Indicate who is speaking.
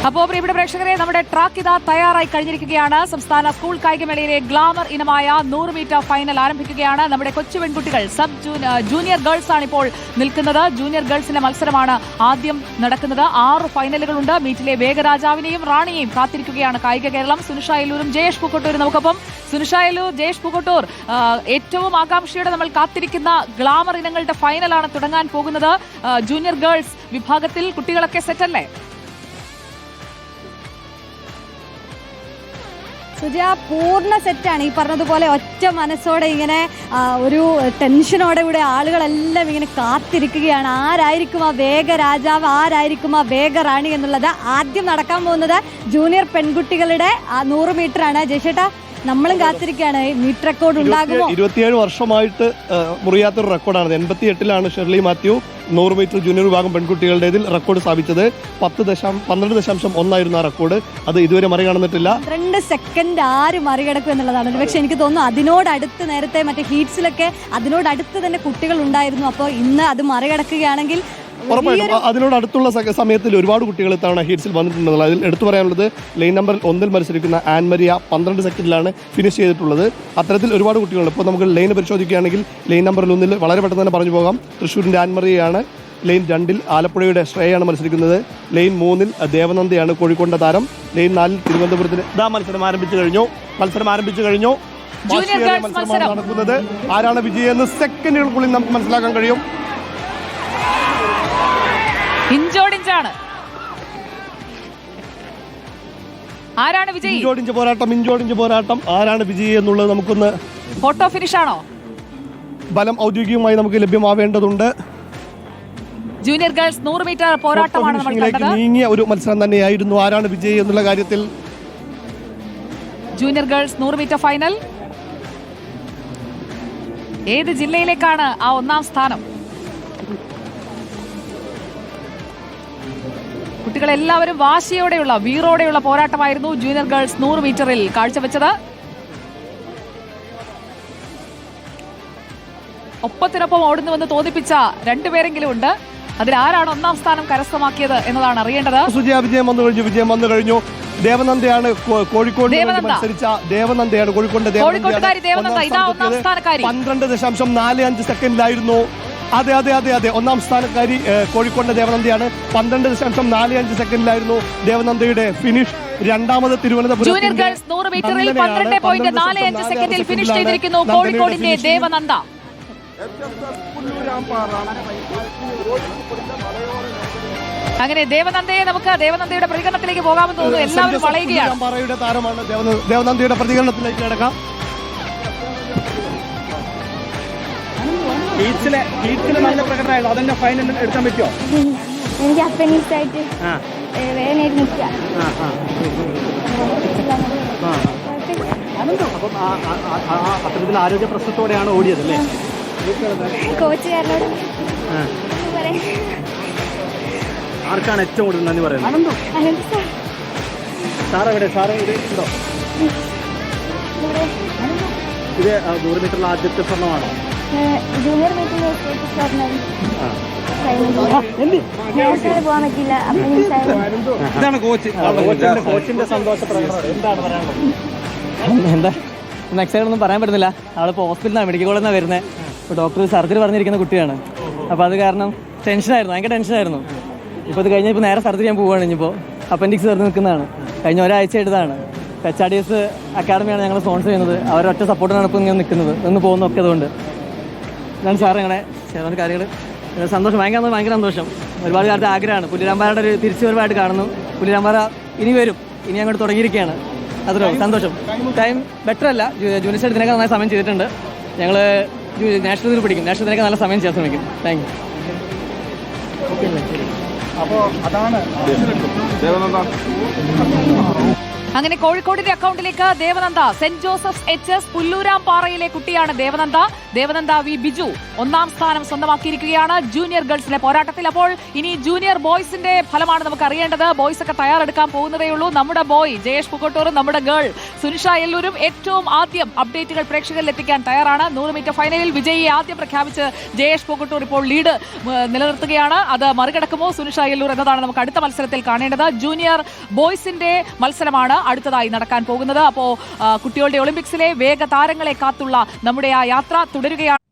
Speaker 1: അപ്പോൾ പ്രിയപ്പെട്ട പ്രേക്ഷകരെ, നമ്മുടെ ട്രാക്ക് ഇതാ തയ്യാറായി കഴിഞ്ഞിരിക്കുകയാണ്. സംസ്ഥാന സ്കൂൾ കായികമേളയിലെ ഗ്ലാമർ ഇനമായ 100 മീറ്റർ ഫൈനൽ ആരംഭിക്കുകയാണ്. നമ്മുടെ കൊച്ചു പെൺകുട്ടികൾ ജൂനിയർ ഗേൾസ് ആണ് ഇപ്പോൾ നിൽക്കുന്നത്. ജൂനിയർ ഗേൾസിന്റെ മത്സരമാണ് ആദ്യം നടക്കുന്നത്. 6 ഫൈനലുകളുണ്ട്. മീറ്റിലെ വേഗരാജാവിനെയും റാണിയെയും കാത്തിരിക്കുകയാണ് കായിക കേരളം. സുനിഷ അയലൂരും ജയേഷ് പൂക്കോട്ടൂരും നമുക്കൊപ്പം. സുനിഷ അയലൂർ, ജയേഷ് പൂക്കോട്ടൂർ, ഏറ്റവും ആകാംക്ഷയോടെ നമ്മൾ കാത്തിരിക്കുന്ന ഗ്ലാമർ ഇനങ്ങളുടെ ഫൈനലാണ് തുടങ്ങാൻ പോകുന്നത്. ജൂനിയർ ഗേൾസ് വിഭാഗത്തിൽ കുട്ടികളൊക്കെ സെറ്റല്ലേ?
Speaker 2: സുജ, പൂർണ്ണ സെറ്റാണ്. ഈ പറഞ്ഞതുപോലെ ഒറ്റ മനസ്സോടെ ഇങ്ങനെ ഒരു ടെൻഷനോടെ ഇവിടെ ആളുകളെല്ലാം ഇങ്ങനെ കാത്തിരിക്കുകയാണ്. ആരായിരിക്കും ആ വേഗ രാജാവ്, ആരായിരിക്കും ആ വേഗ റാണി എന്നുള്ളത്. ആദ്യം നടക്കാൻ പോകുന്നത് ജൂനിയർ പെൺകുട്ടികളുടെ 100 മീറ്റർ ആണ്. ജയശേട്ടാ, നമ്മളും കാത്തിരിക്കുകയാണ്. മീറ്റർ റെക്കോർഡ് ഉണ്ടാകുമോ?
Speaker 3: 27 വർഷമായിട്ട് മുറിയാത്തൊരു റെക്കോർഡാണ്. 88-ലാണ് ഷെർലി മാത്യു 100 മീറ്റർ ജൂനിയർ വിഭാഗം പെൺകുട്ടികളുടേതിൽ റെക്കോർഡ് സ്ഥാപിച്ചത്. 12.1 ആ റെക്കോർഡ്. അത് ഇതുവരെ മറികടന്നിട്ടില്ല. 2
Speaker 2: സെക്കൻഡ് ആര് മറികടക്കും എന്നുള്ളതാണ്. പക്ഷെ എനിക്ക് തോന്നുന്നു അതിനോടടുത്ത് നേരത്തെ മറ്റേ ഹീറ്റ്സിലൊക്കെ അതിനോടടുത്ത് തന്നെ കുട്ടികൾ ഉണ്ടായിരുന്നു. അപ്പോൾ ഇന്ന് അത് മറികടക്കുകയാണെങ്കിൽ
Speaker 3: ഉറപ്പായിട്ടും അതിനോടടുത്തുള്ള സമയത്തിൽ ഒരുപാട് കുട്ടികൾ ഇത്തവണ ഹീറ്റ്സിൽ വന്നിട്ടുണ്ടെന്നുള്ളത്. അതിൽ എടുത്തു പറയാനുള്ളത് ലൈൻ നമ്പർ 1 മത്സരിക്കുന്ന ആൻമരിയ 12 സെക്കൻഡിലാണ് ഫിനിഷ് ചെയ്തിട്ടുള്ളത്. അത്തരത്തിൽ ഒരുപാട് കുട്ടികളുണ്ട്. ഇപ്പോൾ നമുക്ക് ലൈൻ പരിശോധിക്കുകയാണെങ്കിൽ ലൈൻ നമ്പർ 1 വളരെ പെട്ടെന്ന് തന്നെ പറഞ്ഞു പോകാം. തൃശ്ശൂരിൻ്റെ ആൻമറിയയാണ്. ലൈൻ 2 ആലപ്പുഴയുടെ ശ്രേയാണ് മത്സരിക്കുന്നത്. ലൈൻ 3 ദേവനന്ദയാണ് കോഴിക്കോടിന്റെ താരം. ലൈൻ 4 തിരുവനന്തപുരത്തിന് മത്സരം ആരംഭിച്ചു കഴിഞ്ഞു. മത്സരമാണ് നടക്കുന്നത്. ആരാണ് വിജയെന്ന് സെക്കൻഡുകൾക്കുള്ളിൽ നമുക്ക് മനസ്സിലാക്കാൻ കഴിയും.
Speaker 1: ഇഞ്ചോടിഞ്ചാണ്. ആരാണ് വിജയി?
Speaker 3: ഇഞ്ചോടിഞ്ച് പോരാട്ടം. ആരാണ് വിജയി എന്നുള്ളത് നമുക്കൊന്ന്
Speaker 1: ഫോട്ടോ ഫിനിഷ് ആണോ?
Speaker 3: ഫലം ഔദ്യോഗികമായി നമുക്ക് ലഭ്യമാവേണ്ടതുണ്ട്.
Speaker 1: ജൂനിയർ ഗേൾസ് 100 മീറ്റർ പോരാട്ടമാണ് നമ്മൾ കണ്ടത്.
Speaker 3: നീങ്ങിയ ഒരു മത്സരം തന്നെയായിരുന്നു. ആരാണ് വിജയി എന്നുള്ള കാര്യത്തിൽ
Speaker 1: ജൂനിയർ ഗേൾസ് 100 മീറ്റർ ഫൈനൽ. ഏത് ജില്ലയിലേക്കാണ് ആ 1ാം സ്ഥാനം? കുട്ടികളെല്ലാവരും വാശിയോടെയുള്ള വീറോടെയുള്ള പോരാട്ടമായിരുന്നു ജൂനിയർ ഗേൾസ് 100 മീറ്ററിൽ കാഴ്ചവെച്ചത്. ഒപ്പത്തിനൊപ്പം ഓടുന്നുവെന്ന് തോന്നിപ്പിച്ച 2 പേരെങ്കിലും ഉണ്ട്. അതിലാരാണ് 1ാം സ്ഥാനം കരസ്ഥമാക്കിയത് എന്നതാണ് അറിയേണ്ടത്.
Speaker 3: വിജയം വന്നു കഴിഞ്ഞു. ദേവനന്ദയാണ് കോഴിക്കോട് മത്സരിച്ച ദേവനന്ദയാണ്
Speaker 1: കോഴിക്കോട്ടുകാരി ദേവനന്ദ ഇതാ 1ാം സ്ഥാനക്കാരി.
Speaker 3: 12.45 സെക്കൻഡിലായിരുന്നു. അതെ 1ാം സ്ഥാനക്കാരി കോഴിക്കോടിന്റെ ദേവനന്ദയാണ്. 12.45 സെക്കൻഡിലായിരുന്നു ദേവനന്ദയുടെ ഫിനിഷ്. രണ്ടാമത് തിരുവനന്തപുരം
Speaker 1: ജൂനിയർ ഗേൾസ് 100 മീറ്ററിൽ 12.45 സെക്കൻഡിൽ ഫിനിഷ് ചെയ്തിരിക്കുന്നു കോഴിക്കോടിന്റെ ദേവനന്ദ. അങ്ങനെ ദേവനന്ദയുടെ പ്രതികരണത്തിലേക്ക് പോകാമെന്ന് തോന്നുന്നു. എല്ലാവരും വളയുകയാണ്.
Speaker 3: താരമാണ് ദേവനന്ദയുടെ പ്രതികരണത്തിലേക്ക് കിടക്കാം.
Speaker 4: നല്ല പ്രകടനമായിരുന്നു. അതെന്നെ ഫൈനലിൽ എടുക്കാൻ പറ്റുമോ?
Speaker 5: എനിക്ക് അപ്പനീസ് ആയിട്ട് വേദനയായിട്ട് നിൽക്കുക.
Speaker 4: അത്തരത്തിൽ ആരോഗ്യ പ്രശ്നത്തോടെയാണ് ഓടിയത് അല്ലേ?
Speaker 5: കോച്ചുകാരനോട്
Speaker 4: ആർക്കാണ് ഏറ്റവും കൂടുതൽ നന്ദി പറയുന്നത്? സാർ എവിടെ? സാറ് ഇത് ഉണ്ടോ? ഇത് 100 മീറ്ററിൽ ആദ്യത്തെ സ്വർണ്ണമാണോ?
Speaker 5: ജൂനിയർ മീറ്റിംഗ് പോകാൻ പറ്റില്ല.
Speaker 4: ഇതാണ് കോച്ചിന്റെ സന്തോഷ പ്രകടനം. എന്താണ് പറയാനുള്ളത്?
Speaker 6: എന്താ നെക്സ്റ്റ് ഒന്നും പറയാൻ പറ്റുന്നില്ല. അവളിപ്പോൾ ഹോസ്പിറ്റലിലാണ്, മെഡിക്കൽ കോളേജിൽ നിന്നാണ് വരുന്നത്. ഇപ്പോൾ ഡോക്ടർ സർജറി പറഞ്ഞിരിക്കുന്ന കുട്ടിയാണ്. അപ്പോൾ അത് കാരണം ഭയങ്കര ടെൻഷനായിരുന്നു. ഇപ്പോൾ ഇത് കഴിഞ്ഞാൽ നേരെ സർജറി ചെയ്യാൻ പോവുകയാണ്. ഇനിയിപ്പോൾ അപ്പൻഡിക്സ് തുറന്ന് നിൽക്കുന്നതാണ്. കഴിഞ്ഞ ഒരാഴ്ച എടുത്താണ്. HRDS അക്കാഡമിയാണ് ഞങ്ങൾ സ്പോൺസർ ചെയ്യുന്നത്. അവരൊറ്റ സപ്പോർട്ടിനാണ് ഇപ്പോൾ ഇങ്ങനെ നിൽക്കുന്നത്. ഒന്ന് പോകുന്നതൊക്കെ അതുകൊണ്ട് ഞാൻ സാറ് ഇങ്ങനെ ചില കാര്യങ്ങൾ സന്തോഷം, ഭയങ്കര സന്തോഷം. ഒരുപാട് കാലത്തെ ആഗ്രഹമാണ്. പുലിരാമ്പാറയുടെ ഒരു തിരിച്ചുവരവായിട്ട് കാണുന്നു. പുലിരാമ്പാറ ഇനി വരും, ഇനി അങ്ങോട്ട് തുടങ്ങിയിരിക്കുകയാണ്. അത്രയോ സന്തോഷം. ടൈം ബെറ്റർ അല്ല, ജൂനിയർ സ്റ്റേറ്റ് ഇതിനൊക്കെ നന്നായി സമയം ചെയ്തിട്ടുണ്ട്. ഞങ്ങൾ നാഷണൽ പഠിക്കും. നാഷണലിനൊക്കെ നല്ല സമയം ചെയ്യാൻ ശ്രമിക്കും. Thank you.
Speaker 4: അപ്പോൾ അതാണ്
Speaker 1: അങ്ങനെ കോഴിക്കോടിന്റെ അക്കൗണ്ടിലേക്ക് ദേവനന്ദ. സെന്റ് ജോസഫ് HS പുല്ലൂരാംപാറയിലെ കുട്ടിയാണ് ദേവനന്ദ വി ബിജു 1ാം സ്ഥാനം സ്വന്തമാക്കിയിരിക്കുകയാണ് ജൂനിയർ ഗേൾസിലെ പോരാട്ടത്തിൽ. അപ്പോൾ ഇനി ജൂനിയർ ബോയ്സിന്റെ ഫലമാണ് നമുക്ക് അറിയേണ്ടത്. ബോയ്സ് ഒക്കെ തയ്യാറെടുക്കാൻ പോകുന്നതേയുള്ളൂ. നമ്മുടെ ബോയ് ജയേഷ് പൂക്കോട്ടൂറും നമ്മുടെ ഗേൾ സുനിഷ എല്ലൂരും ഏറ്റവും ആദ്യം അപ്ഡേറ്റുകൾ പ്രേക്ഷകരിൽ എത്തിക്കാൻ തയ്യാറാണ്. 100 മീറ്റർ ഫൈനലിൽ വിജയിയെ ആദ്യം പ്രഖ്യാപിച്ച് ജയേഷ് പൂക്കോട്ടൂർ ഇപ്പോൾ ലീഡ് നിലനിർത്തുകയാണ്. അത് മറികടക്കുമോ സുനിഷ എല്ലൂർ എന്നതാണ് നമുക്ക് അടുത്ത മത്സരത്തിൽ കാണേണ്ടത്. ജൂനിയർ ബോയ്സിന്റെ മത്സരമാണ് അടുത്തതായി നടക്കാൻ പോകുന്നത്. അപ്പോൾ കുട്ടികളുടെ ഒളിമ്പിക്സിലെ വേഗ താരങ്ങളെ കാത്തുള്ള നമ്മുടെ ആ യാത്ര തുടരുകയാണ്.